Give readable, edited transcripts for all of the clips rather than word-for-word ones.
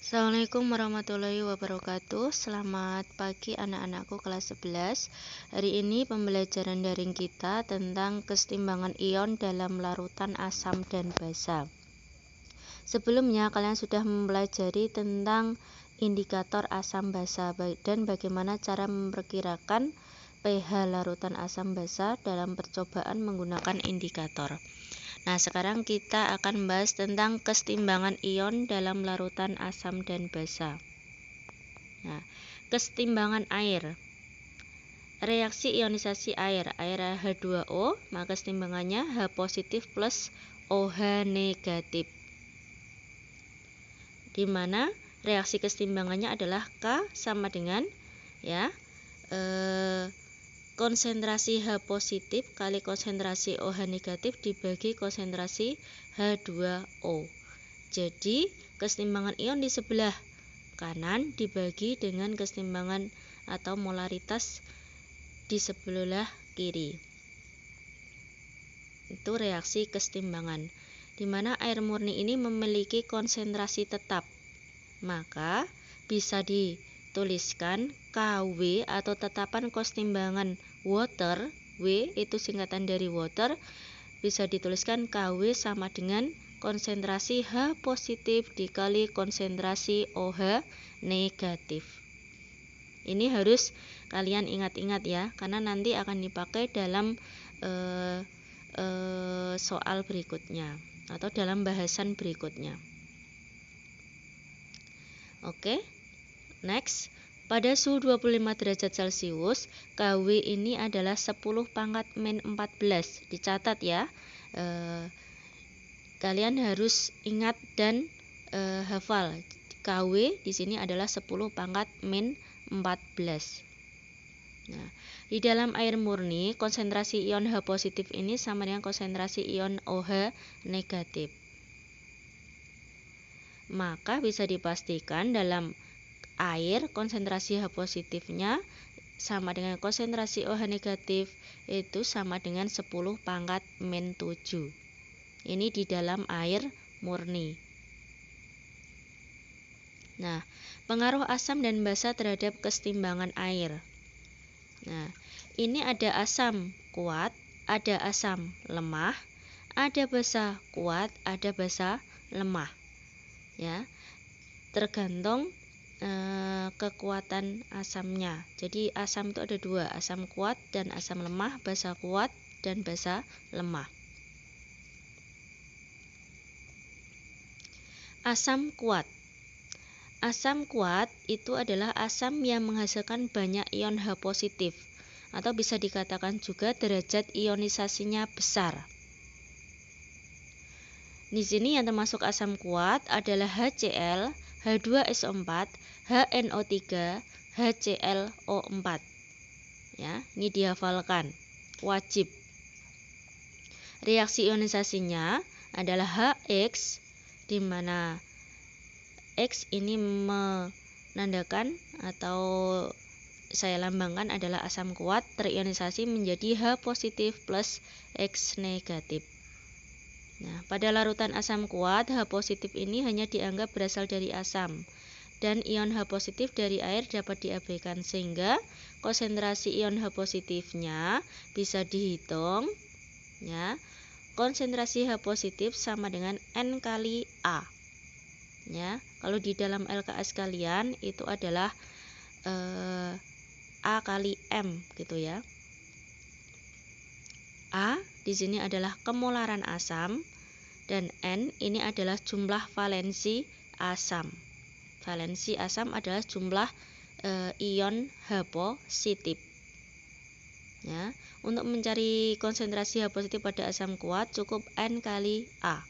Assalamualaikum warahmatullahi wabarakatuh. Selamat pagi anak-anakku kelas 11. Hari ini pembelajaran daring kita tentang kesetimbangan ion dalam larutan asam dan basa. Sebelumnya kalian sudah mempelajari tentang indikator asam basa dan bagaimana cara memperkirakan pH larutan asam basa dalam percobaan menggunakan indikator. Nah, sekarang kita akan membahas tentang kesetimbangan ion dalam larutan asam dan basa. Nah, kesetimbangan air. Reaksi ionisasi air H2O, maka kesetimbangannya H positif plus OH negatif. Di mana reaksi kesetimbangannya adalah K sama dengan konsentrasi H positif kali konsentrasi OH negatif dibagi konsentrasi H2O. Jadi kesetimbangan ion di sebelah kanan dibagi dengan kesetimbangan atau molaritas di sebelah kiri. Itu reaksi kesetimbangan. Di mana air murni ini memiliki konsentrasi tetap. Maka bisa dituliskan KW atau tetapan kesetimbangan water, W itu singkatan dari water, bisa dituliskan KW sama dengan konsentrasi H positif dikali konsentrasi OH negatif. Ini harus kalian ingat-ingat ya, karena nanti akan dipakai dalam soal berikutnya atau dalam bahasan berikutnya. Oke, next. Pada suhu 25 derajat Celcius, KW ini adalah 10 pangkat min 14. Dicatat ya. Kalian harus ingat dan hafal. KW di sini adalah 10 pangkat min 14. Nah, di dalam air murni, konsentrasi ion H positif ini sama dengan konsentrasi ion OH negatif. Maka bisa dipastikan dalam air konsentrasi H positifnya sama dengan konsentrasi OH negatif itu sama dengan 10 pangkat min 7. Ini di dalam air murni. Nah, pengaruh asam dan basa terhadap kesetimbangan air. Nah, ini ada asam kuat, ada asam lemah, ada basa kuat, ada basa lemah. Ya, tergantung kekuatan asamnya. Jadi asam itu ada dua, asam kuat dan asam lemah, basa kuat dan basa lemah. Asam kuat. Asam kuat itu adalah asam yang menghasilkan banyak ion H positif atau bisa dikatakan juga derajat ionisasinya besar. Di sini yang termasuk asam kuat adalah HCl, H2SO4, HNO3, HClO4. Ya, ini dihafalkan, wajib. Reaksi ionisasinya adalah HX, di mana X ini menandakan atau saya lambangkan adalah asam kuat terionisasi menjadi H positif plus X negatif. Nah, pada larutan asam kuat, H positif ini hanya dianggap berasal dari asam dan ion H positif dari air dapat diabaikan sehingga konsentrasi ion H positifnya bisa dihitung ya. Konsentrasi H positif sama dengan N kali A. Ya, kalau di dalam LKS kalian itu adalah A kali M gitu ya. A di sini adalah kemolaran asam dan N ini adalah jumlah valensi asam. Valensi asam adalah jumlah ion H positif. Ya, untuk mencari konsentrasi H positif pada asam kuat cukup N kali A.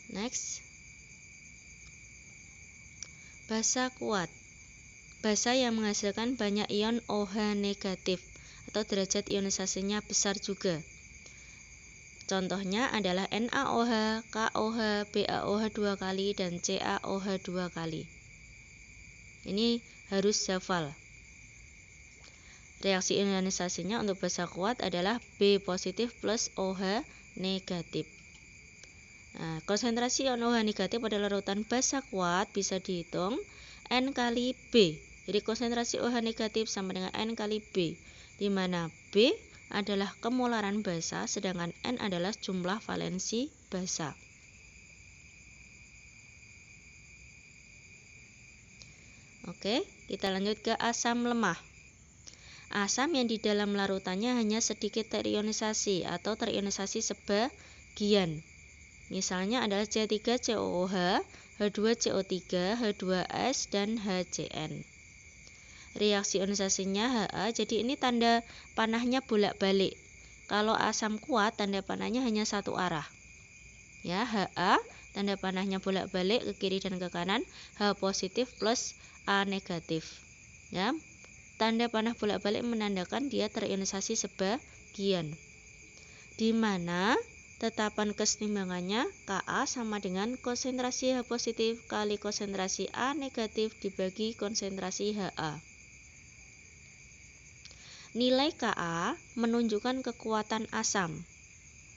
Next. Basa kuat. Basa yang menghasilkan banyak ion OH negatif atau derajat ionisasinya besar juga. Contohnya adalah NaOH, KOH, BaOH 2 kali, dan CaOH 2 kali. Ini harus hafal. Reaksi ionisasinya untuk basa kuat adalah B positif plus OH negatif. Nah, konsentrasi ion OH negatif pada larutan basa kuat bisa dihitung N kali B. Jadi konsentrasi OH negatif sama dengan N kali B, di mana B adalah kemolaran basa sedangkan N adalah jumlah valensi basa. Oke, kita lanjut ke asam lemah. Asam yang di dalam larutannya hanya sedikit terionisasi atau terionisasi sebagian. Misalnya adalah C3COOH, H2CO3, H2S, dan HCN. Reaksi ionisasinya Ha, jadi ini tanda panahnya bolak-balik. Kalau asam kuat, tanda panahnya hanya satu arah. Ya, Ha, tanda panahnya bolak-balik ke kiri dan ke kanan, H positif plus A negatif. Ya, tanda panah bolak-balik menandakan dia terionisasi sebagian. Di mana tetapan kesetimbangannya Ka sama dengan konsentrasi H positif kali konsentrasi A negatif dibagi konsentrasi Ha. Nilai Ka menunjukkan kekuatan asam.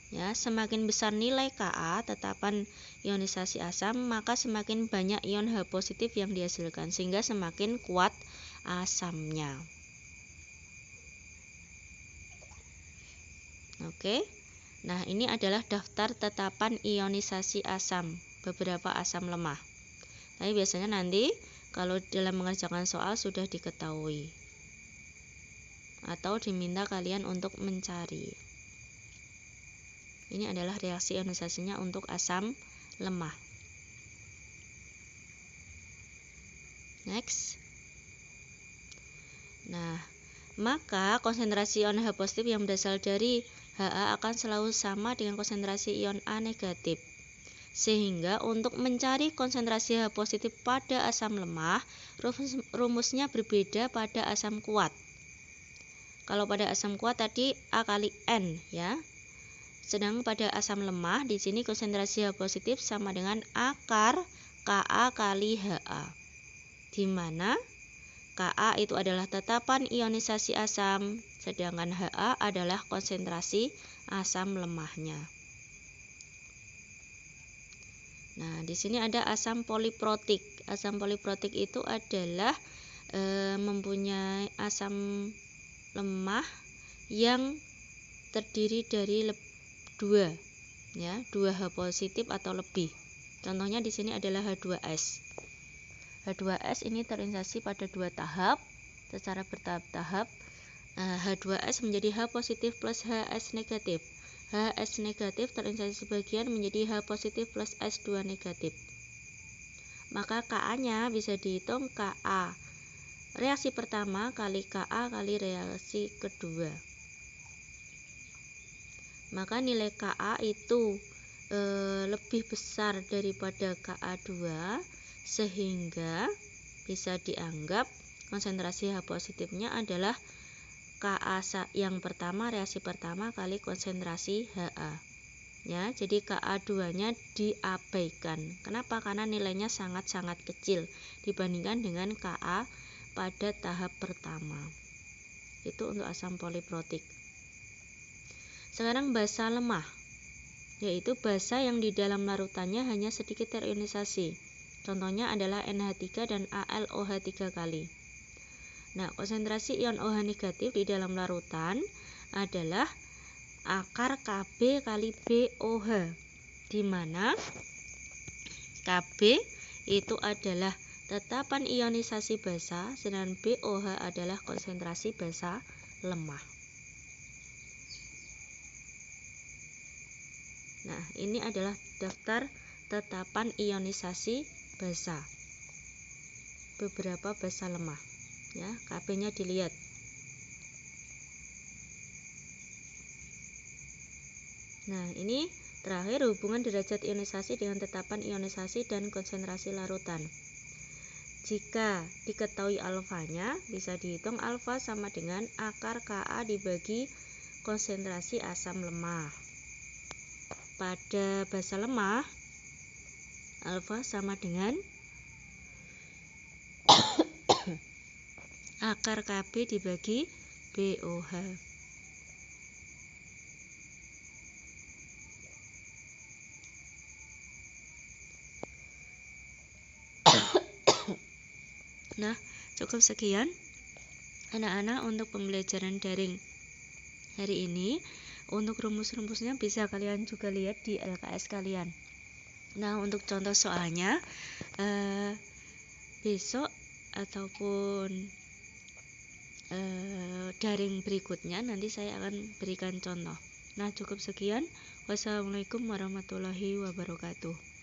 Ya, semakin besar nilai Ka, tetapan ionisasi asam, maka semakin banyak ion H positif yang dihasilkan sehingga semakin kuat asamnya. Oke. Nah, ini adalah daftar tetapan ionisasi asam, beberapa asam lemah. Tapi biasanya nanti kalau dalam mengerjakan soal sudah diketahui atau diminta kalian untuk mencari. Ini adalah reaksi ionisasinya untuk asam lemah. Next. Nah, maka konsentrasi ion H positif yang berasal dari Ha akan selalu sama dengan konsentrasi ion A negatif. Sehingga untuk mencari konsentrasi H positif pada asam lemah, rumusnya berbeda pada asam kuat. Kalau pada asam kuat tadi A kali N ya. Sedang pada asam lemah di sini konsentrasi H positif sama dengan akar Ka kali Ha. Di mana Ka itu adalah tetapan ionisasi asam, sedangkan Ha adalah konsentrasi asam lemahnya. Nah, di sini ada asam poliprotik. Asam poliprotik itu adalah mempunyai asam lemah yang terdiri dari 2 ya, 2 H positif atau lebih. Contohnya di sini adalah H2S. H2S ini terionisasi pada 2 tahap secara bertahap-tahap. H2S menjadi H positif plus HS negatif. HS negatif terionisasi sebagian menjadi H positif plus S2 negatif. Maka Ka-nya bisa dihitung Ka reaksi pertama kali Ka kali reaksi kedua. Maka nilai Ka itu lebih besar daripada Ka2 sehingga bisa dianggap konsentrasi H positifnya adalah Ka yang pertama, reaksi pertama kali konsentrasi Ha. Ya, jadi Ka2-nya diabaikan. Kenapa? Karena nilainya sangat-sangat kecil dibandingkan dengan Ka pada tahap pertama. Itu untuk asam poliprotik. Sekarang basa lemah, yaitu basa yang di dalam larutannya hanya sedikit terionisasi. Contohnya adalah NH3 dan AlOH3 kali. Nah, konsentrasi ion OH negatif di dalam larutan adalah akar Kb kali BOH, di mana Kb itu adalah tetapan ionisasi basa, sedangkan BOH adalah konsentrasi basa lemah. Nah, ini adalah daftar tetapan ionisasi basa. Beberapa basa lemah. Ya, Kb-nya dilihat. Nah, ini terakhir hubungan derajat ionisasi dengan tetapan ionisasi dan konsentrasi larutan. Jika diketahui alfanya, bisa dihitung alfa sama dengan akar Ka dibagi konsentrasi asam lemah. Pada basa lemah, alfa sama dengan akar Kb dibagi BOH. Nah, cukup sekian anak-anak untuk pembelajaran daring hari ini. Untuk rumus-rumusnya bisa kalian juga lihat di LKS kalian. Nah, untuk contoh soalnya besok ataupun daring berikutnya nanti saya akan berikan contoh. Nah, cukup sekian. Wassalamualaikum warahmatullahi wabarakatuh.